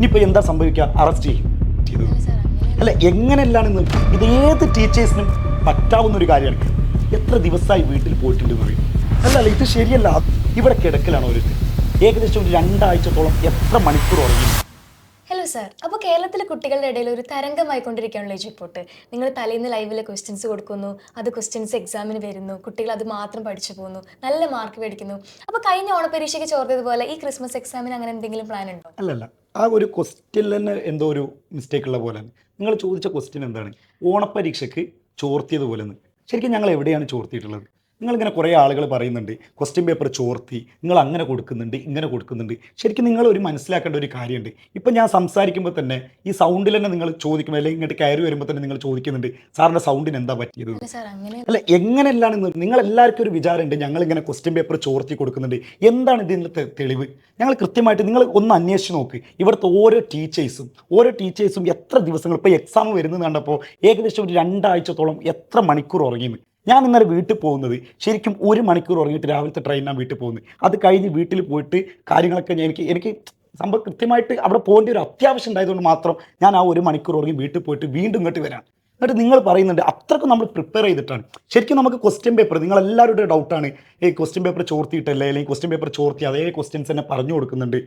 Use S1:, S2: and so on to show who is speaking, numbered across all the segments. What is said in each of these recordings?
S1: ഇനിയിപ്പോൾ എന്താ സംഭവിക്കുക? അറസ്റ്റ് ചെയ്തു. അല്ല, എങ്ങനെയല്ലാണെന്ന് ഇത് ഏത് ടീച്ചേഴ്സിനും പറ്റാവുന്ന ഒരു കാര്യമാണ്. എത്ര ദിവസമായി വീട്ടിൽ പോയിട്ടുണ്ട് പറയും. അല്ല, ഇത് ശരിയല്ല. ഇവിടെ കിടക്കലാണ് ഓരോരുത്തർ. ഏകദേശം ഒരു 2 ആഴ്ചത്തോളം എത്ര മണിക്കൂർ ഉറങ്ങി?
S2: ഹലോ സാർ, അപ്പോൾ കേരളത്തിലെ കുട്ടികളുടെ ഇടയിൽ ഒരു തരംഗമായിക്കൊണ്ടിരിക്കുകയാണല്ലോ ഈ റിപ്പോർട്ട്. നിങ്ങൾ തലേന്ന് ലൈവിൽ ക്വസ്റ്റ്യൻസ് കൊടുക്കുന്നു, അത് ക്വസ്റ്റ്യൻസ് എക്സാമിന് വരുന്നു, കുട്ടികൾ അത് മാത്രം പഠിച്ചു പോകുന്നു, നല്ല മാർക്ക് മേടിക്കുന്നു. അപ്പോൾ കഴിഞ്ഞ ഓണപരീക്ഷയ്ക്ക് ചോർത്തതുപോലെ ഈ ക്രിസ്മസ് എക്സാമിന് അങ്ങനെ എന്തെങ്കിലും പ്ലാൻ ഉണ്ടോ?
S1: അല്ലല്ല, ആ ഒരു ക്വസ്റ്റ്യനിൽ തന്നെ എന്തോ ഒരു മിസ്റ്റേക്ക് ഉള്ള പോലെ. നിങ്ങൾ ചോദിച്ച ക്വസ്റ്റ്യൻ എന്താണ്? ഓണപ്പരീക്ഷയ്ക്ക് ചോർത്തിയതുപോലെ. ശരിക്കും ഞങ്ങൾ എവിടെയാണ് ചോർത്തിയിട്ടുള്ളത്? നിങ്ങളിങ്ങനെ കുറേ ആളുകൾ പറയുന്നുണ്ട് ക്വസ്റ്റ്യൻ പേപ്പർ ചോർത്തി, നിങ്ങൾ അങ്ങനെ കൊടുക്കുന്നുണ്ട്, ഇങ്ങനെ കൊടുക്കുന്നുണ്ട്. ശരിക്കും നിങ്ങൾ ഒരു മനസ്സിലാക്കേണ്ട ഒരു കാര്യമുണ്ട്. ഇപ്പം ഞാൻ സംസാരിക്കുമ്പോൾ തന്നെ ഈ സൗണ്ടിൽ തന്നെ നിങ്ങൾ ചോദിക്കുമ്പോൾ, അല്ലെങ്കിൽ ഇങ്ങോട്ട് കയറി വരുമ്പോൾ തന്നെ നിങ്ങൾ ചോദിക്കുന്നുണ്ട് സാറിൻ്റെ സൗണ്ടിന് എന്താ പറ്റിയത്? അല്ല, എങ്ങനെയല്ലാണെന്ന് നിങ്ങൾ എല്ലാവർക്കും ഒരു വിചാരമുണ്ട്. ഞങ്ങളിങ്ങനെ ക്വസ്റ്റ്യൻ പേപ്പർ ചോർത്തി കൊടുക്കുന്നുണ്ട്. എന്താണ് ഇതിൻ്റെ തെളിവ്? ഞങ്ങൾ കൃത്യമായിട്ട് നിങ്ങൾ ഒന്ന് അന്വേഷിച്ച് നോക്ക്. ഇവിടുത്തെ ഓരോ ടീച്ചേഴ്സും എത്ര ദിവസങ്ങൾ, ഇപ്പോൾ എക്സാം വരുന്നത് കണ്ടപ്പോൾ ഏകദേശം ഒരു 2 ആഴ്ചത്തോളം എത്ര മണിക്കൂർ ഉറങ്ങിയെന്ന്. ഞാൻ ഇന്നലെ വീട്ടിൽ പോകുന്നത് ശരിക്കും 1 മണിക്കൂർ ഉറങ്ങിയിട്ട് രാവിലത്തെ ട്രെയിനാണ് വീട്ടിൽ പോകുന്നത്. അത് കഴിഞ്ഞ് വീട്ടിൽ പോയിട്ട് കാര്യങ്ങളൊക്കെ എനിക്ക് സംഭവം കൃത്യമായിട്ട് അവിടെ പോകേണ്ട ഒരു അത്യാവശ്യം ഉണ്ടായതുകൊണ്ട് മാത്രം ഞാൻ ആ 1 മണിക്കൂർ ഉറങ്ങി വീട്ടിൽ പോയിട്ട് വീണ്ടും ഇങ്ങോട്ട് വരാം. എന്നിട്ട് നിങ്ങൾ പറയുന്നുണ്ട് അത്രക്കും നമ്മൾ പ്രിപ്പയർ ചെയ്തിട്ടാണ്. ശരിക്കും നമുക്ക് ക്വസ്റ്റ്യൻ പേപ്പർ, നിങ്ങളെല്ലാവരുടെ ഡൗട്ടാണ് ഈ ക്വസ്റ്റ്യൻ പേപ്പർ ചോർത്തിയിട്ടല്ലേ, അല്ലെങ്കിൽ ക്വസ്റ്റ്യൻ പേപ്പർ ചോർത്തി അതേ ക്വസ്റ്റ്യൻസ് തന്നെ പറഞ്ഞു കൊടുക്കുന്നുണ്ട്.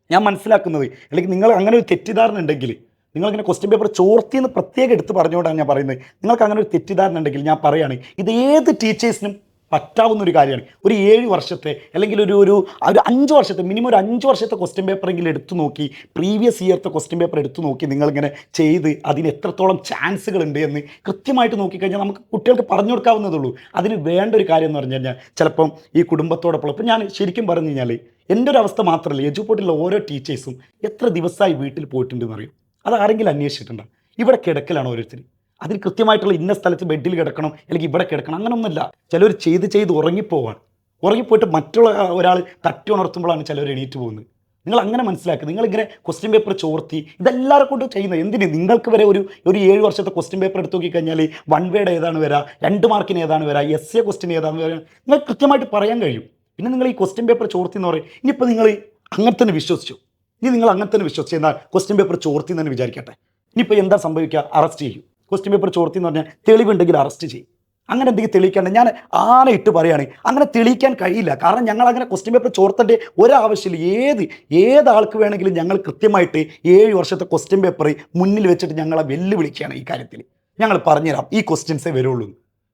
S1: ഞാൻ മനസ്സിലാക്കുന്നത്, അല്ലെങ്കിൽ നിങ്ങൾ അങ്ങനെ ഒരു തെറ്റിദ്ധാരണ ഉണ്ടെങ്കിൽ, നിങ്ങളിങ്ങനെ ക്വസ്റ്റ്യൻ പേപ്പർ ചോർത്തിയെന്ന് പ്രത്യേകം എടുത്ത് പറഞ്ഞുകൊണ്ടാണ് ഞാൻ പറയുന്നത്. നിങ്ങൾക്ക് അങ്ങനെ ഒരു തെറ്റിദ്ധാരണ ഉണ്ടെങ്കിൽ ഞാൻ പറയുകയാണ്, ഇത് ഏത് ടീച്ചേഴ്സിനും പറ്റാവുന്ന ഒരു കാര്യമാണ്. ഒരു 7 വർഷത്തെ അല്ലെങ്കിൽ ഒരു 5 വർഷത്തെ, മിനിമം ഒരു 5 വർഷത്തെ ക്വസ്റ്റ്യൻ പേപ്പറെങ്കിലും എടുത്തു നോക്കി, പ്രീവിയസ് ഇയർത്തെ ക്വസ്റ്റ്യൻ പേപ്പർ എടുത്തു നോക്കി നിങ്ങളിങ്ങനെ ചെയ്ത് അതിന് എത്രത്തോളം ചാൻസുകളുണ്ട് എന്ന് കൃത്യമായിട്ട് നോക്കിക്കഴിഞ്ഞാൽ നമുക്ക് കുട്ടികൾക്ക് പറഞ്ഞു കൊടുക്കാവുന്നതുള്ളൂ. അതിന് വേണ്ട ഒരു കാര്യം എന്ന് പറഞ്ഞു കഴിഞ്ഞാൽ ചിലപ്പം ഈ കുടുംബത്തോടൊപ്പം, ഇപ്പം ഞാൻ ശരിക്കും പറഞ്ഞു കഴിഞ്ഞാൽ എൻ്റെ ഒരു അവസ്ഥ മാത്രമല്ല, എജുപോർട്ടിലുള്ള ഓരോ ടീച്ചേഴ്സും എത്ര ദിവസമായി വീട്ടിൽ പോയിട്ടുണ്ടെന്ന് അറിയും. അത് ആരെങ്കിലും അന്വേഷിച്ചിട്ടുണ്ടോ? ഇവിടെ കിടക്കലാണ് ഓരോരുത്തർ. അതിന് കൃത്യമായിട്ടുള്ള ഇന്ന സ്ഥലത്ത് ബെഡിൽ കിടക്കണം, അല്ലെങ്കിൽ ഇവിടെ കിടക്കണം, അങ്ങനെയൊന്നുമില്ല. ചിലർ ചെയ്ത് ഉറങ്ങിപ്പോയിട്ട് മറ്റുള്ള ഒരാൾ തട്ടി ഉണർത്തുമ്പോഴാണ് ചിലർ എണീറ്റ് പോകുന്നത്. നിങ്ങൾ അങ്ങനെ മനസ്സിലാക്കുക. നിങ്ങളിങ്ങനെ ക്വസ്റ്റ്യൻ പേപ്പർ ചോർത്തി ഇതെല്ലാവരും കൊണ്ട് ചെയ്യുന്നത് എന്തിന്? നിങ്ങൾക്ക് വരെ ഒരു 7 വർഷത്തെ ക്വസ്റ്റ്യൻ പേപ്പർ എടുത്ത് നോക്കിക്കഴിഞ്ഞാൽ 1 വേഡ് ഏതാണ് വരിക, 2 മാർക്കിന് ഏതാണ് വരിക, എസ് എ ക്വസ്റ്റ്യൻ ഏതാണ് വരിക, നിങ്ങൾ കൃത്യമായിട്ട് പറയാൻ കഴിയും. പിന്നെ നിങ്ങൾ ഈ ക്വസ്റ്റ്യൻ പേപ്പർ ചോർത്തി എന്ന് പറയും. ഇനിയിപ്പോൾ നിങ്ങൾ അങ്ങനെ തന്നെ വിശ്വസിച്ചു, നിങ്ങൾ അങ്ങനെ തന്നെ വിശ്വസിച്ച് എന്നാൽ ക്വസ്റ്റ്യൻ പേപ്പർ ചോർത്തി എന്ന് തന്നെ വിചാരിക്കട്ടെ. ഇനിയിപ്പോൾ എന്താ സംഭവിക്കുക? അറസ്റ്റ് ചെയ്യും. ക്വസ്റ്റ്യൻ പേപ്പർ ചോർത്തി എന്ന് പറഞ്ഞാൽ തെളിവുണ്ടെങ്കിൽ അറസ്റ്റ് ചെയ്യും. അങ്ങനെ എന്തെങ്കിലും തെളിയിക്കാണ്ട് ഞാൻ ആണയിട്ട് പറയുകയാണ്, അങ്ങനെ തെളിയിക്കാൻ കഴിയില്ല. കാരണം ഞങ്ങൾ അങ്ങനെ ക്വസ്റ്റ്യൻ പേപ്പർ ചോർത്തേണ്ട ഒരാവശ്യമില്ല. ഏത് ആൾക്ക് വേണമെങ്കിലും ഞങ്ങൾ കൃത്യമായിട്ട് 7 വർഷത്തെ ക്വസ്റ്റ്യൻ പേപ്പർ മുന്നിൽ വെച്ചിട്ട് ഞങ്ങളെ വെല്ലുവിളിക്കുകയാണ്. ഈ കാര്യത്തിൽ ഞങ്ങൾ പറഞ്ഞുതരാം, ഈ ക്വസ്റ്റ്യൻസേ വരുള്ളൂ.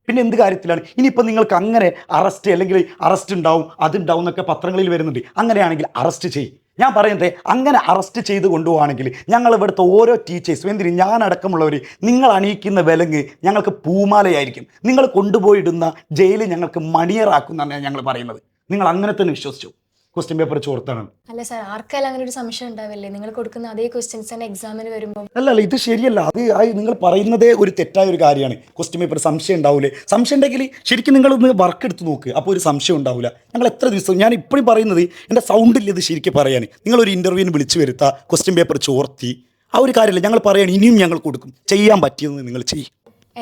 S1: പിന്നെ എന്ത് കാര്യത്തിലാണ്? ഇനിയിപ്പോൾ നിങ്ങൾക്ക് അങ്ങനെ അറസ്റ്റ്, അല്ലെങ്കിൽ അറസ്റ്റ് ഉണ്ടാവും, അതുണ്ടാവും എന്നൊക്കെ പത്രങ്ങളിൽ വരുന്നുണ്ട്. അങ്ങനെയാണെങ്കിൽ അറസ്റ്റ് ചെയ്യും. ഞാൻ പറയുന്നത്, അങ്ങനെ അറസ്റ്റ് ചെയ്ത് കൊണ്ടുപോവുകയാണെങ്കിൽ ഞങ്ങൾ ഇവിടുത്തെ ഓരോ ടീച്ചേഴ്സും, എന്തിന് ഞാനടക്കമുള്ളവർ, നിങ്ങൾ അണിയിക്കുന്ന വിലങ്ങ് ഞങ്ങൾക്ക് പൂമാലയായിരിക്കും. നിങ്ങൾ കൊണ്ടുപോയിടുന്ന ജയിലിൽ ഞങ്ങൾക്ക് മണിയറാക്കും എന്നാണ് ഞങ്ങൾ പറയുന്നത്. നിങ്ങൾ അങ്ങനെ തന്നെ വിശ്വസിച്ചു ക്വസ്റ്റ്യൻ പേപ്പർ ചോർത്താണ്.
S2: അല്ല സാർ, ആർക്കായാലും അങ്ങനെ ഒരു സംശയം ഉണ്ടാവില്ലേ? നിങ്ങൾ കൊടുക്കുന്ന അതേ ക്വസ്റ്റ്യൻസ് തന്നെ എക്സാമിന് വരുമ്പോൾ.
S1: അല്ല, ഇത് ശരിയല്ല. അത് നിങ്ങൾ പറയുന്നതേ ഒരു തെറ്റായ ഒരു കാര്യമാണ്. ക്വസ്റ്റ്യൻ പേപ്പർ സംശയം ഉണ്ടാവില്ലേ? സംശയം ഉണ്ടെങ്കിൽ ശരിക്കും നിങ്ങളൊന്ന് വർക്ക് എടുത്ത് നോക്ക്, അപ്പോൾ ഒരു സംശയം ഉണ്ടാവില്ല. ഞങ്ങൾ എത്ര ദിവസം, ഞാൻ ഇപ്പോഴും പറയുന്നത് എൻ്റെ സൗണ്ടിൽ ഇത് ശരിക്കും പറയാൻ, നിങ്ങളൊരു ഇൻ്റർവ്യൂവിന് വിളിച്ചു വരുത്താ ക്വസ്റ്റ്യൻ പേപ്പർ ചോർത്തി, ആ ഒരു കാര്യമില്ല. ഞങ്ങൾ പറയുകയാണ്, ഇനിയും ഞങ്ങൾ കൊടുക്കും, ചെയ്യാൻ പറ്റിയെന്ന് നിങ്ങൾ ചെയ്യും.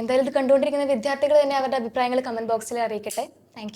S2: എന്തായാലും ഇത് കണ്ടുകൊണ്ടിരിക്കുന്ന വിദ്യാർത്ഥികൾ തന്നെ അവരുടെ അഭിപ്രായങ്ങൾ കമന്റ് ബോക്സിൽ അറിയിക്കട്ടെ. താങ്ക്